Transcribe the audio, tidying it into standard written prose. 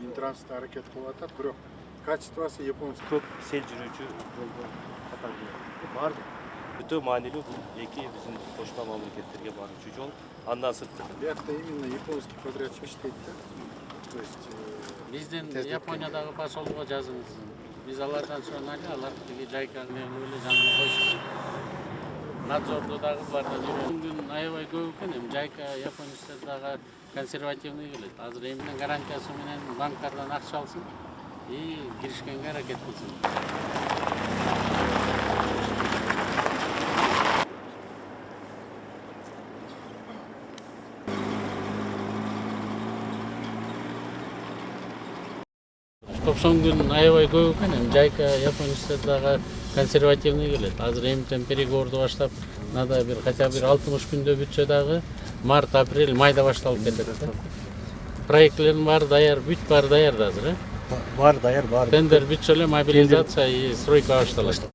интранста аракет кылып атат, бирок качествосы японский. Көп сел жүрүүчү жолдор катары бар. Өтө маанилүү бул эки биздин кошмо мамлекеттерге баруучу жол. Андан сырткы Биякта именно японский подрядчик иштейт да. То есть Биздин Япониядагы посолдукка жазыңыз. Биз алардан сурайлы, алар тиги жайкага эле жанына койушат. Надзорду дагы булардан үйрөнгөн аябай көп экен. Эми жайка японецтер дагы консервативный келет. Азыр эмнен гарантиясы менен банктардан акча алсын и киришкенге аракет кылсын. Топсон күн аябай көп экен. Эми жайка японецтер дагы консервативный келет. Азыр эмтен переговорду баштап, надо бир хотя бир 60 күндө бүтсө дагы март, апрель, майда башталып кетет. Проектлердин баары даяр, бүт баары даяр да азыр, бар даяр бар. Тендер бүтсө эле мобилизация и стройка башталат.